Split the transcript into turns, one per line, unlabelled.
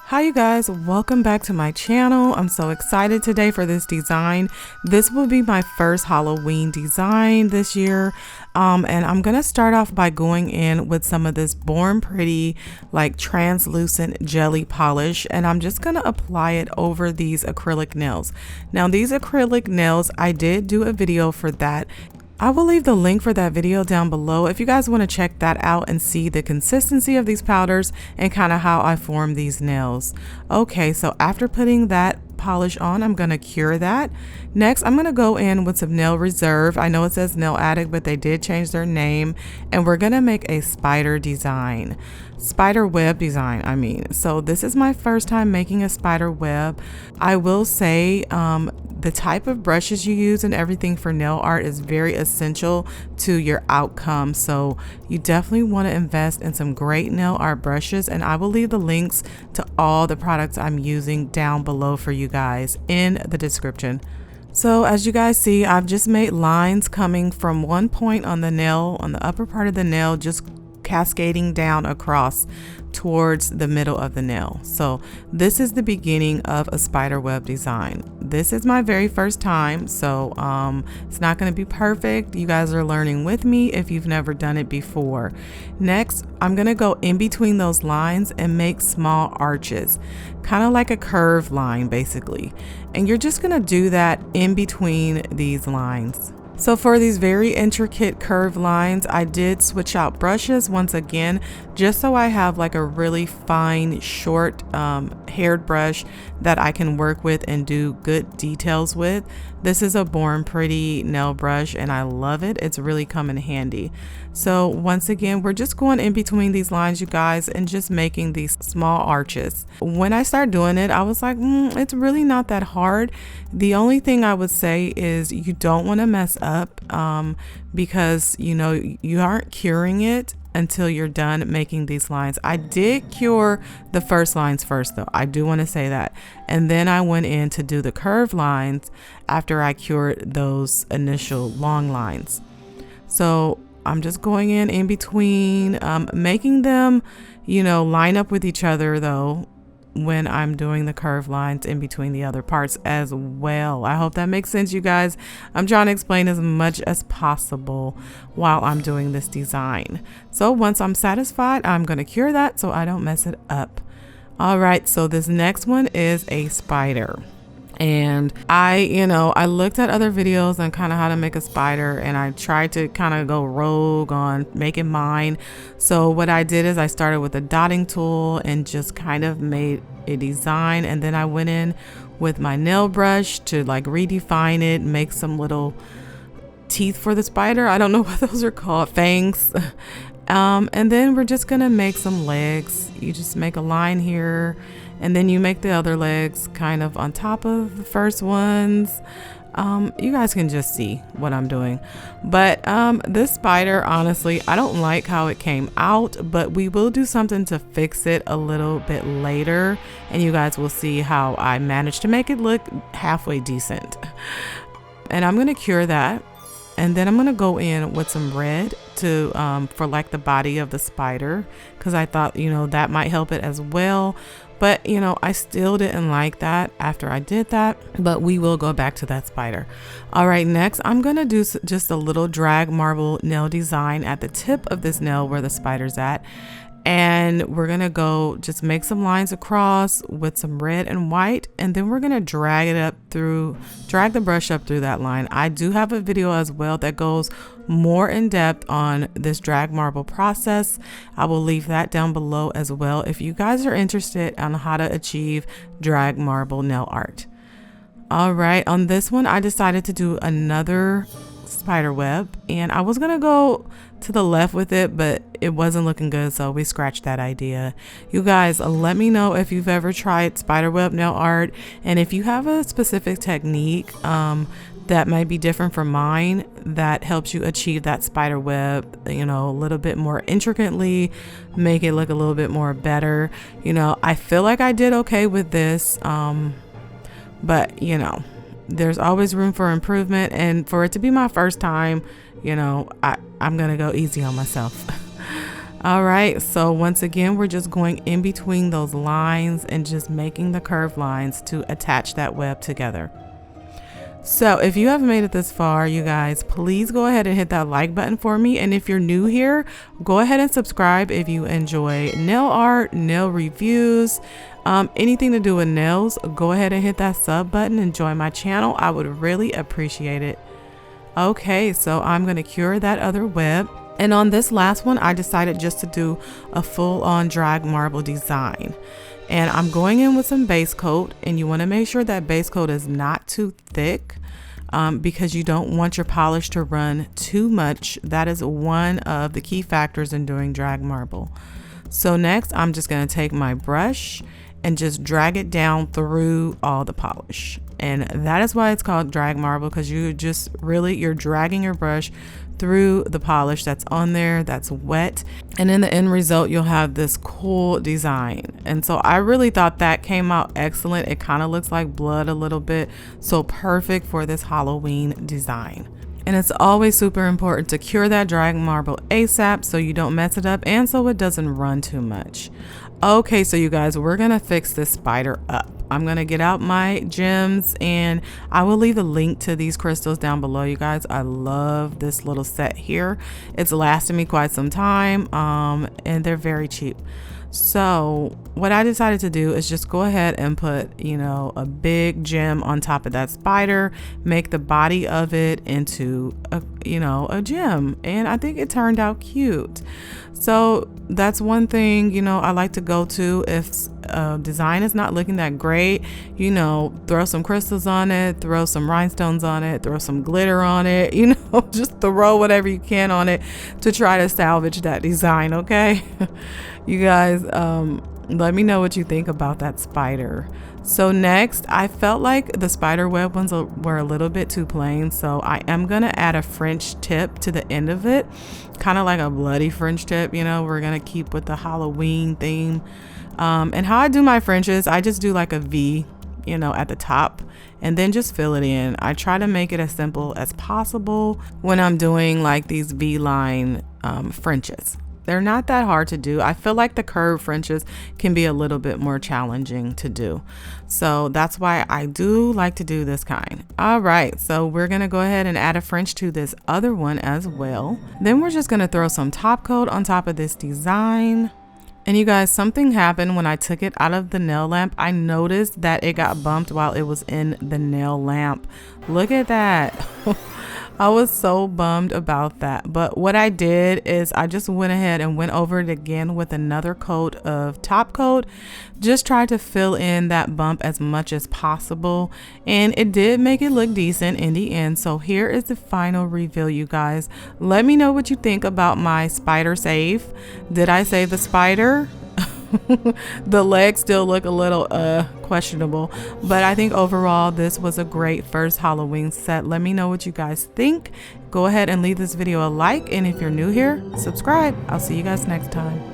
Hi you guys, welcome back to my channel. I'm so excited today for this design. This will be my first Halloween design this year. And I'm gonna start off by going in with some of this Born Pretty like translucent jelly polish, and I'm just gonna apply it over these acrylic nails. Now these acrylic nails, I did do a video for that. I will leave the link for that video down below if you guys want to check that out and see the consistency of these powders and kind of how I form these nails. Okay, so after putting that polish on, I'm going to cure that. Next, I'm going to go in with some Nail Reserve. I know it says Nail Addict, but they did change their name, and we're going to make a spider design. Spider web design, I mean. So this is my first time making a spider web. I will say the type of brushes you use and everything for nail art is very essential to your outcome. So you definitely want to invest in some great nail art brushes, and I will leave the links to all the products I'm using down below for you guys in the description. So as you guys see, I've just made lines coming from one point on the nail, on the upper part of the nail, just cascading down across towards the middle of the nail. So this is the beginning of a spider web design. This is my very first time, so it's not going to be perfect. You guys are learning with me if you've never done it before. Next, I'm going to go in between those lines and make small arches, kind of like a curved line basically. And you're just going to do that in between these lines. So for these very intricate curved lines, I did switch out brushes once again, just so I have like a really fine, short haired brush that I can work with and do good details with. This is a Born Pretty nail brush and I love it. It's really come in handy. So once again, we're just going in between these lines, you guys, and just making these small arches. When I started doing it, I was like, it's really not that hard. The only thing I would say is you don't want to mess up because you know you aren't curing it until you're done making these lines. I did cure the first lines first though, I do want to say that, and then I went in to do the curved lines after I cured those initial long lines. So I'm just going in between, making them, you know, line up with each other though when I'm doing the curved lines in between the other parts as well. I hope that makes sense, you guys. I'm trying to explain as much as possible while I'm doing this design. So once I'm satisfied, I'm going to cure that so I don't mess it up. All right, so this next one is a spider. And I looked at other videos on kind of how to make a spider, and I tried to kind of go rogue on making mine. So what I did is I started with a dotting tool and just kind of made a design, and then I went in with my nail brush to like redefine it, make some little teeth for the spider. I don't know what those are called, fangs. And then we're just gonna make some legs. You just make a line here, and then you make the other legs kind of on top of the first ones. You guys can just see what I'm doing. But this spider, honestly, I don't like how it came out, but we will do something to fix it a little bit later, and you guys will see how I managed to make it look halfway decent. And I'm gonna cure that. And then I'm going to go in with some red to for like the body of the spider, because I thought, you know, that might help it as well. But, you know, I still didn't like that after I did that, but we will go back to that spider. All right, next I'm going to do just a little drag marble nail design at the tip of this nail where the spider's at. And we're going to go just make some lines across with some red and white, and then we're going to drag the brush up through that line. I do have a video as well that goes more in depth on this drag marble process. I will leave that down below as well if you guys are interested on how to achieve drag marble nail art. All right, on this one I decided to do another spider web, and I was gonna go to the left with it, but it wasn't looking good, so we scratched that idea. You guys, let me know if you've ever tried spider web nail art, and if you have a specific technique that might be different from mine that helps you achieve that spider web, you know, a little bit more intricately, make it look a little bit more better. You know, I feel like I did okay with this, but you know, there's always room for improvement, and for it to be my first time, you know, I'm gonna go easy on myself. All right, so once again, we're just going in between those lines and just making the curved lines to attach that web together. So if you haven't made it this far, you guys, please go ahead and hit that like button for me. And if you're new here, go ahead and subscribe if you enjoy nail art, nail reviews, anything to do with nails. Go ahead and hit that sub button and join my channel. I would really appreciate it. Okay, so I'm going to cure that other web. And on this last one, I decided just to do a full-on drag marble design. And I'm going in with some base coat, and you want to make sure that base coat is not too thick because you don't want your polish to run too much. That is one of the key factors in doing drag marble. So next, I'm just going to take my brush and just drag it down through all the polish. And that is why it's called drag marble, because you're dragging your brush through the polish that's on there, that's wet, and in the end result you'll have this cool design. And so I really thought that came out excellent. It kind of looks like blood a little bit, so perfect for this Halloween design. And it's always super important to cure that drag marble ASAP so you don't mess it up and so it doesn't run too much. Okay, so you guys, we're gonna fix this spider up. I'm gonna get out my gems, and I will leave a link to these crystals down below, you guys. I love this little set here. It's lasted me quite some time, and they're very cheap. So what I decided to do is just go ahead and put, you know, a big gem on top of that spider, make the body of it into a, you know, a gem. And I think it turned out cute. So that's one thing, you know, I like to go to if design is not looking that great, you know, throw some crystals on it, throw some rhinestones on it, throw some glitter on it, you know, just throw whatever you can on it to try to salvage that design. Okay. You guys, let me know what you think about that spider. So next, I felt like the spider web ones were a little bit too plain, so I am gonna add a French tip to the end of it, kind of like a bloody French tip. You know, we're gonna keep with the Halloween theme. And how I do my Frenches, I just do like a V, you know, at the top, and then just fill it in. I try to make it as simple as possible when I'm doing like these V-line Frenches. They're not that hard to do. I feel like the curved Frenches can be a little bit more challenging to do. So that's why I do like to do this kind. All right, so we're gonna go ahead and add a French to this other one as well. Then we're just gonna throw some top coat on top of this design. And you guys, something happened when I took it out of the nail lamp. I noticed that it got bumped while it was in the nail lamp. Look at that. I was so bummed about that. But what I did is I just went ahead and went over it again with another coat of top coat. Just tried to fill in that bump as much as possible. And it did make it look decent in the end. So here is the final reveal, you guys. Let me know what you think about my spider save. Did I save the spider? The legs still look a little questionable, but I think overall this was a great first Halloween set. Let me know what you guys think. Go ahead and leave this video a like, and if you're new here, subscribe. I'll see you guys next time.